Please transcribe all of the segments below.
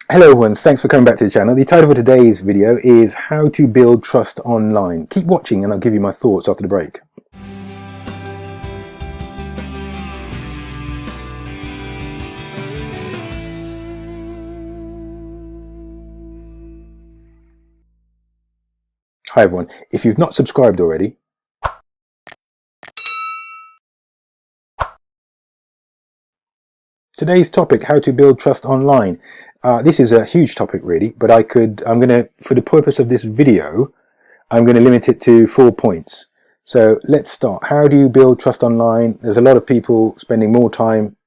Hello everyone, thanks for coming back to the channel. The title of today's video is How to Build Trust Online. Keep watching and I'll give you my thoughts after the break. Hi everyone, if you've not subscribed already, today's topic, how to build trust online. This is a huge topic really, but for the purpose of this video, I'm going to limit it to 4 points. So let's start. How do you build trust online? There's a lot of people spending more time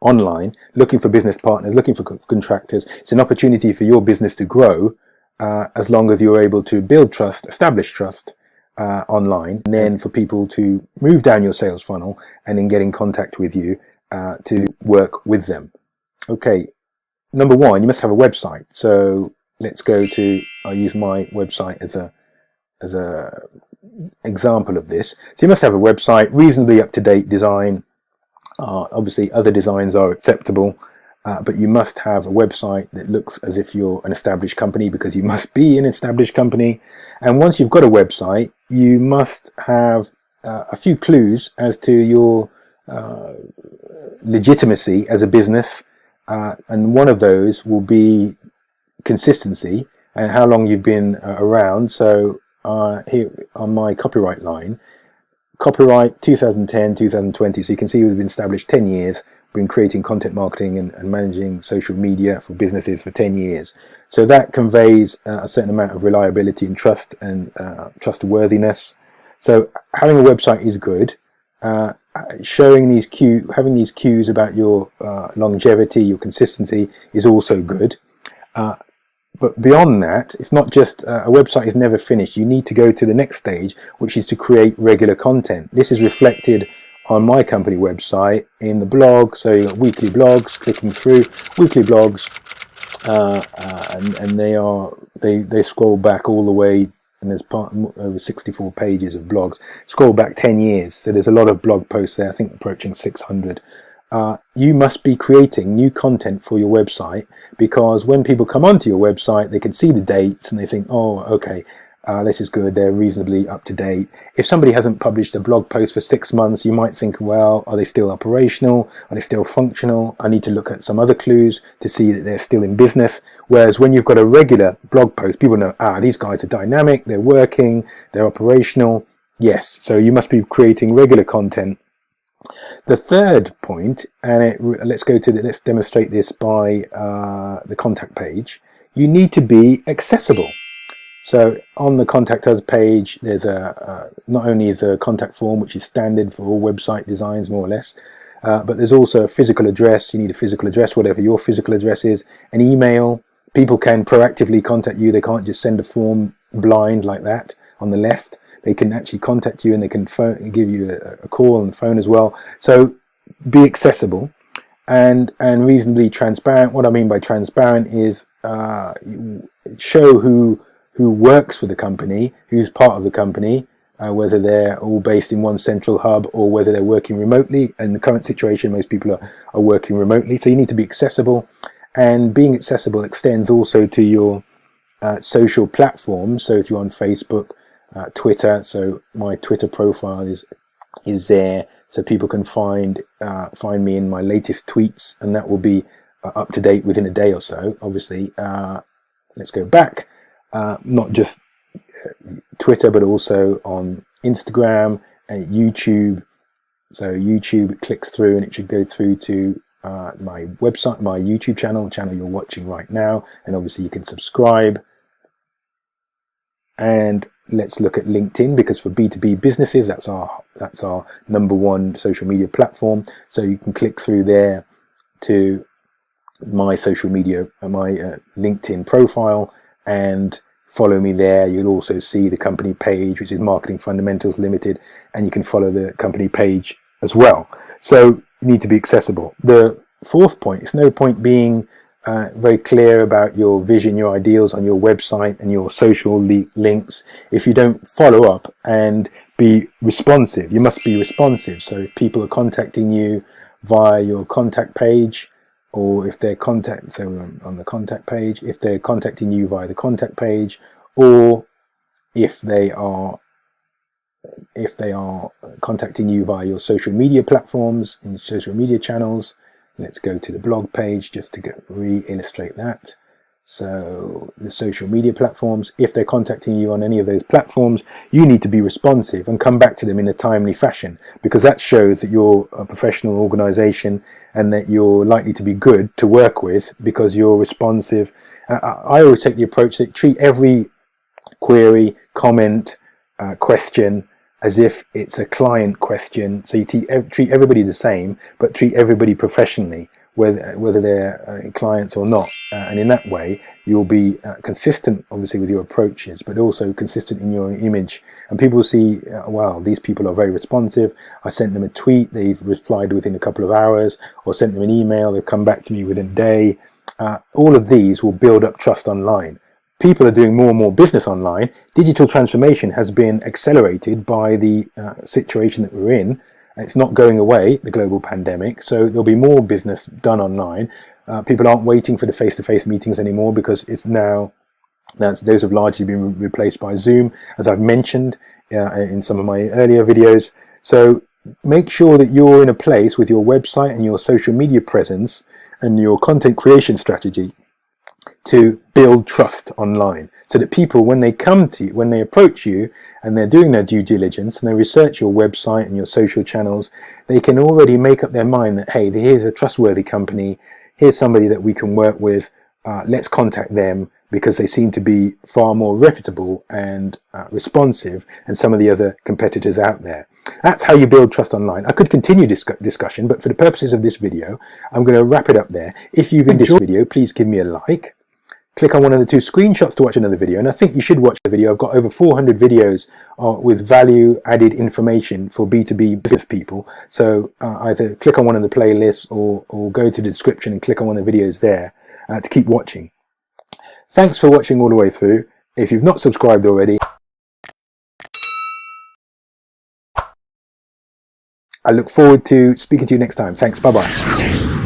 online, looking for business partners, looking for contractors. It's an opportunity for your business to grow as long as you're able to build trust, establish trust online, and then for people to move down your sales funnel and then get in contact with you to work with them. Okay, number one, you must have a website. So let's go to, I'll use my website as a example of this. So you must have a website, reasonably up-to-date design. Obviously other designs are acceptable, but you must have a website that looks as if you're an established company, because you must be an established company. And once you've got a website, you must have a few clues as to your legitimacy as a business, and one of those will be consistency and how long you've been around. So here on my copyright line, copyright 2010 2020, so you can see we've been established 10 years, been creating content marketing and managing social media for businesses for 10 years. So that conveys a certain amount of reliability and trust and trustworthiness. So having a website is good. Having these cues about your longevity, your consistency is also good. But beyond that, it's not just a website is never finished. You need to go to the next stage, which is to create regular content. This is reflected on my company website in the blog. So you've got weekly blogs, clicking through weekly blogs, and they scroll back all the way, and there's over 64 pages of blogs. Scroll back 10 years, so there's a lot of blog posts there. I think approaching 600. You must be creating new content for your website, because when people come onto your website, they can see the dates and they think, oh, okay, this is good, they're reasonably up to date. If somebody hasn't published a blog post for 6 months, you might think, well, are they still operational? Are they still functional? I need to look at some other clues to see that they're still in business. Whereas when you've got a regular blog post, people know, these guys are dynamic, they're working, they're operational. Yes, so you must be creating regular content. The third point, and let's demonstrate this by the contact page. You need to be accessible. So on the contact us page, there's not only is there a contact form, which is standard for all website designs more or less, but there's also a physical address. You need a physical address, whatever your physical address is. An email. People can proactively contact you. They can't just send a form blind like that on the left. They can actually contact you, and they can give you a call on the phone as well. So be accessible and reasonably transparent. What I mean by transparent is show who works for the company, who's part of the company, whether they're all based in one central hub or whether they're working remotely. In the current situation, most people are working remotely. So you need to be accessible, and being accessible extends also to your social platforms. So if you're on Facebook, Twitter, so my Twitter profile is there, so people can find me in my latest tweets, and that will be up to date within a day or so. Obviously, let's go back, not just Twitter, but also on Instagram and YouTube. So YouTube clicks through, and it should go through to my website, my YouTube channel you're watching right now, and obviously you can subscribe. And let's look at LinkedIn, because for B2B businesses, that's our number one social media platform. So you can click through there to my social media, my LinkedIn profile, and follow me there. You'll also see the company page, which is Marketing Fundamentals Limited, and you can follow the company page as well. So you need to be accessible. The fourth point, it's no point being very clear about your vision, your ideals on your website and your social links if you don't follow up and be responsive. You must be responsive. So if people are contacting you via your contact page, or if they're on the contact page, if they're contacting you via the contact page, or if they are contacting you via your social media platforms and social media channels. Let's go to the blog page just to re-illustrate that. So the social media platforms, if they're contacting you on any of those platforms, you need to be responsive and come back to them in a timely fashion, because that shows that you're a professional organization and that you're likely to be good to work with because you're responsive. I always take the approach that treat every query, comment, question as if it's a client question. So you treat everybody the same, but treat everybody professionally, whether they're clients or not. And in that way, you'll be consistent, obviously, with your approaches, but also consistent in your image. And people will see, wow, these people are very responsive. I sent them a tweet, they've replied within a couple of hours, or sent them an email, they've come back to me within a day. All of these will build up trust online. People are doing more and more business online. Digital transformation has been accelerated by the situation that we're in. It's not going away, the global pandemic, so there'll be more business done online. People aren't waiting for the face-to-face meetings anymore, because those have largely been replaced by Zoom, as I've mentioned in some of my earlier videos. So make sure that you're in a place with your website and your social media presence and your content creation strategy to build trust online, so that people, when they come to you, when they approach you and they're doing their due diligence and they research your website and your social channels, they can already make up their mind that, hey, here's a trustworthy company, here's somebody that we can work with, let's contact them, because they seem to be far more reputable and responsive than some of the other competitors out there. That's how you build trust online. I could continue discussion, but for the purposes of this video, I'm going to wrap it up there. If you've enjoyed this video, please give me a like. Click on one of the 2 screenshots to watch another video, and I think you should watch the video. I've got over 400 videos with value added information for B2B business people. So either click on one of the playlists or go to the description and click on one of the videos there to keep watching. Thanks for watching all the way through. If you've not subscribed already, I look forward to speaking to you next time. Thanks. Bye-bye.